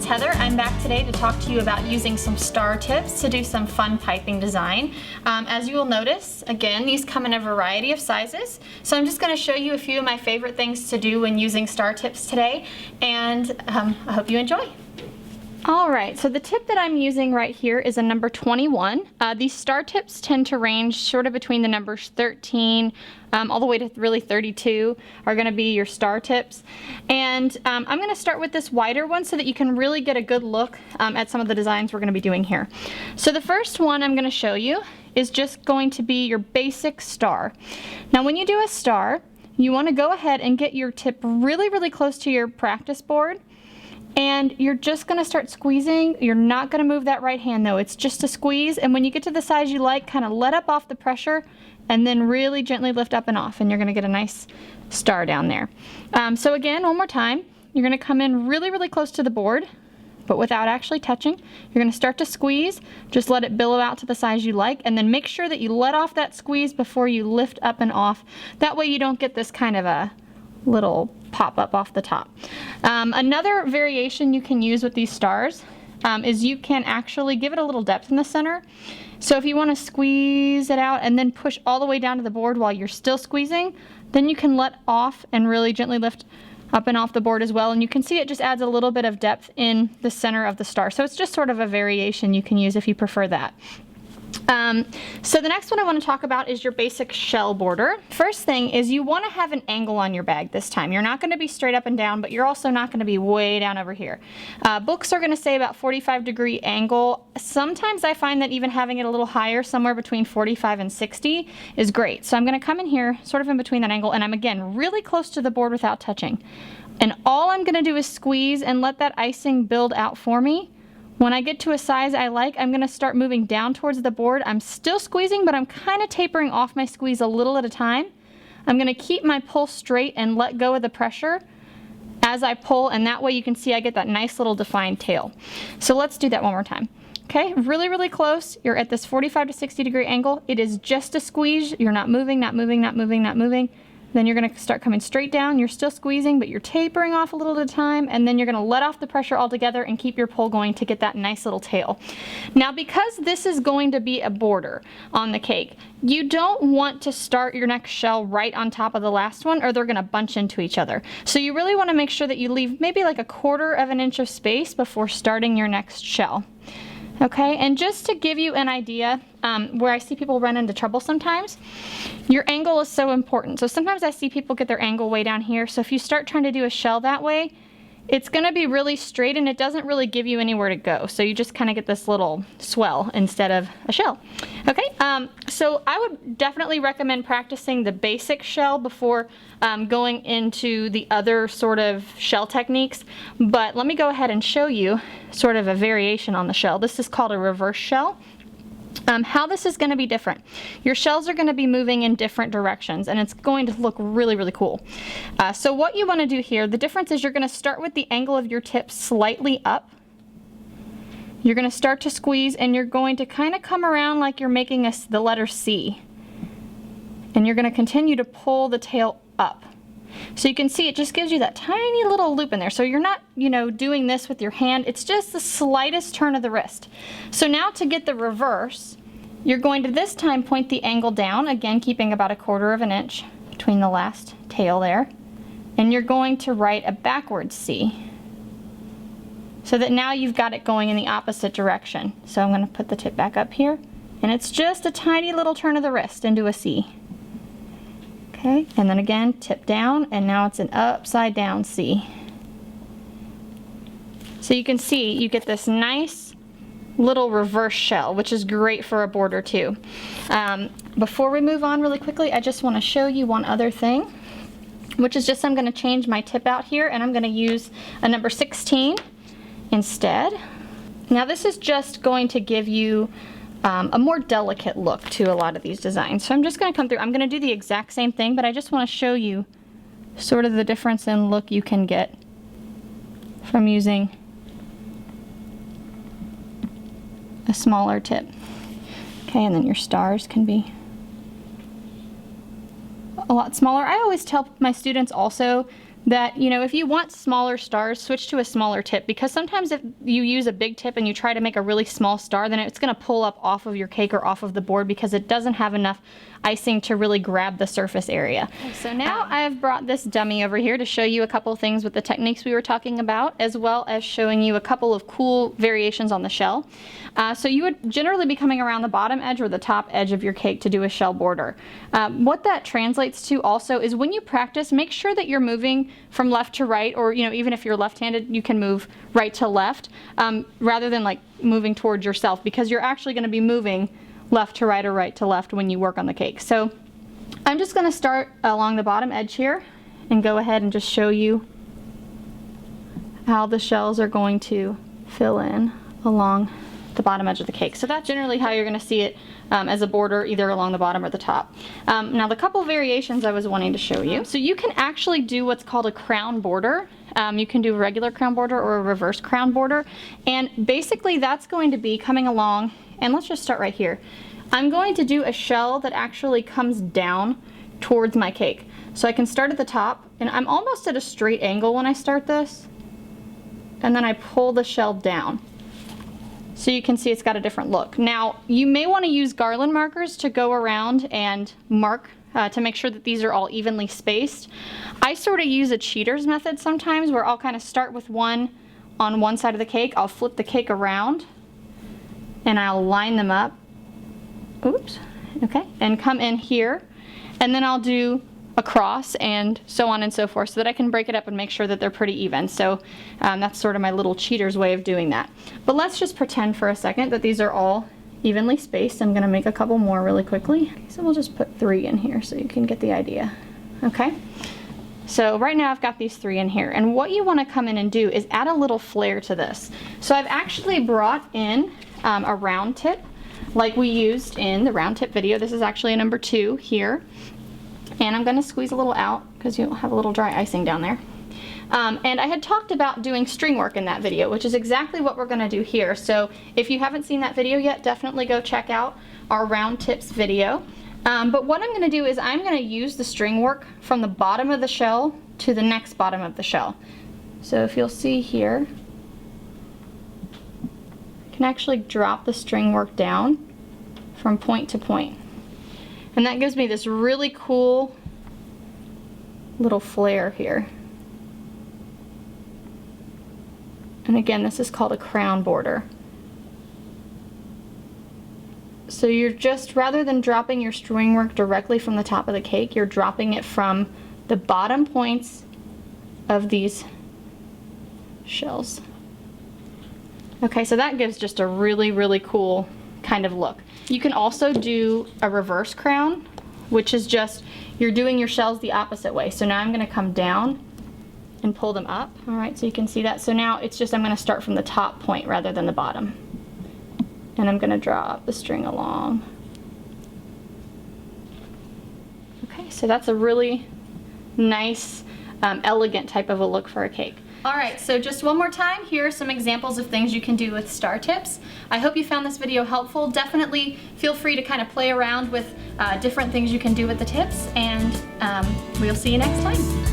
Heather. I'm back today to talk to you about using some star tips to do some fun piping design. As you will notice, again, these come in a variety of sizes. So I'm just going to show you a few of my favorite things to do when using star tips today, and I hope you enjoy. Alright, so the tip that I'm using right here is a number 21. These star tips tend to range sort of between the numbers 13 all the way to really 32 are going to be your star tips. And I'm going to start with this wider one so that you can really get a good look at some of the designs we're going to be doing here. So the first one I'm going to show you is just going to be your basic star. Now when you do a star, you want to go ahead and get your tip really, really close to your practice board. And you're just going to start squeezing. You're not going to move that right hand though. It's just a squeeze, and when you get to the size you like, kind of let up off the pressure and then really gently lift up and off, and you're going to get a nice star down there. So again, one more time, you're going to come in really, really close to the board, but without actually touching. You're going to start to squeeze. Just let it billow out to the size you like, and then make sure that you let off that squeeze before you lift up and off. That way you don't get this kind of a little pop up off the top. Another variation you can use with these stars is you can actually give it a little depth in the center. So if you want to squeeze it out and then push all the way down to the board while you're still squeezing, then you can let off and really gently lift up and off the board as well. And you can see it just adds a little bit of depth in the center of the star. So it's just sort of a variation you can use if you prefer that. So the next one I want to talk about is your basic shell border. First thing is you want to have an angle on your bag this time. You're not going to be straight up and down, but you're also not going to be way down over here. Books are going to say about 45-degree angle. Sometimes I find that even having it a little higher, somewhere between 45 and 60, is great. So I'm going to come in here sort of in between that angle, and I'm again really close to the board without touching. And all I'm going to do is squeeze and let that icing build out for me. When I get to a size I like, I'm going to start moving down towards the board. I'm still squeezing, but I'm kind of tapering off my squeeze a little at a time. I'm going to keep my pull straight and let go of the pressure as I pull, and that way you can see I get that nice little defined tail. So let's do that one more time. Okay, really, really close. You're at this 45 to 60 degree angle. It is just a squeeze. You're not moving, not moving, not moving, not moving. Then you're going to start coming straight down. You're still squeezing, but you're tapering off a little at a time, and then you're going to let off the pressure altogether and keep your pull going to get that nice little tail. Now, because this is going to be a border on the cake, you don't want to start your next shell right on top of the last one, or they're going to bunch into each other. So you really want to make sure that you leave maybe like 1/4 of an inch of space before starting your next shell. Okay, and just to give you an idea where I see people run into trouble sometimes, your angle is so important. So sometimes I see people get their angle way down here. So if you start trying to do a shell that way, it's going to be really straight and it doesn't really give you anywhere to go. So you just kind of get this little swell instead of a shell. Okay, so I would definitely recommend practicing the basic shell before going into the other sort of shell techniques. But let me go ahead and show you sort of a variation on the shell. This is called a reverse shell. How this is going to be different. Your shells are going to be moving in different directions, and it's going to look really, really cool. So what you want to do here, the difference is you're going to start with the angle of your tip slightly up. You're going to start to squeeze, and you're going to kind of come around like you're making the letter C. And you're going to continue to pull the tail up. So you can see it just gives you that tiny little loop in there. So you're not, doing this with your hand. It's just the slightest turn of the wrist. So now to get the reverse, you're going to this time point the angle down, again keeping about 1/4 of an inch between the last tail there. And you're going to write a backwards C. So that now you've got it going in the opposite direction. So I'm going to put the tip back up here, and it's just a tiny little turn of the wrist into a C. Okay, and then again, tip down, and now it's an upside down C. So you can see you get this nice little reverse shell, which is great for a border too. Before we move on really quickly, I just want to show you one other thing, which is just I'm going to change my tip out here, and I'm going to use a number 16 instead. Now this is just going to give you a more delicate look to a lot of these designs. So I'm just going to come through. I'm going to do the exact same thing, but I just want to show you sort of the difference in look you can get from using a smaller tip. Okay, and then your stars can be a lot smaller. I always tell my students also that, you know, if you want smaller stars, switch to a smaller tip, because sometimes if you use a big tip and you try to make a really small star, then it's going to pull up off of your cake or off of the board because it doesn't have enough icing to really grab the surface area. Okay, so now I've brought this dummy over here to show you a couple things with the techniques we were talking about, as well as showing you a couple of cool variations on the shell. So you would generally be coming around the bottom edge or the top edge of your cake to do a shell border. What that translates to also is when you practice, make sure that you're moving from left to right, or, you know, even if you're left-handed, you can move right to left, rather than like moving towards yourself, because you're actually going to be moving left to right or right to left when you work on the cake. So I'm just going to start along the bottom edge here and go ahead and just show you how the shells are going to fill in along the bottom edge of the cake. So that's generally how you're going to see it as a border, either along the bottom or the top. Now the couple variations I was wanting to show you. So you can actually do what's called a crown border. You can do a regular crown border or a reverse crown border, and basically that's going to be coming along, and let's just start right here. I'm going to do a shell that actually comes down towards my cake. So I can start at the top, and I'm almost at a straight angle when I start this, and then I pull the shell down. So you can see it's got a different look. Now, you may want to use garland markers to go around and mark to make sure that these are all evenly spaced. I sort of use a cheater's method sometimes, where I'll kind of start with one on one side of the cake, I'll flip the cake around, and I'll line them up, oops, okay, and come in here, and then I'll do a cross and so on and so forth, so that I can break it up and make sure that they're pretty even. So that's sort of my little cheater's way of doing that. But let's just pretend for a second that these are all evenly spaced. I'm going to make a couple more really quickly. So we'll just put 3 in here so you can get the idea. Okay, so right now I've got these 3 in here, and what you want to come in and do is add a little flair to this. So I've actually brought in a round tip like we used in the round tip video. This is actually a number 2 here, and I'm going to squeeze a little out because you'll have a little dry icing down there. And I had talked about doing string work in that video, which is exactly what we're going to do here. So if you haven't seen that video yet, definitely go check out our round tips video. But what I'm going to do is I'm going to use the string work from the bottom of the shell to the next bottom of the shell. So if you'll see here, I can actually drop the string work down from point to point. And that gives me this really cool little flare here. And again, this is called a crown border. So you're just, rather than dropping your string work directly from the top of the cake, you're dropping it from the bottom points of these shells. Okay, so that gives just a really, really cool kind of look. You can also do a reverse crown, which is just, you're doing your shells the opposite way. So now I'm going to come down and pull them up. All right, so you can see that. So now it's just, I'm going to start from the top point rather than the bottom. And I'm going to draw up the string along. Okay, so that's a really nice, elegant type of a look for a cake. Alright, so just one more time, here are some examples of things you can do with star tips. I hope you found this video helpful. Definitely feel free to kind of play around with different things you can do with the tips, and we'll see you next time.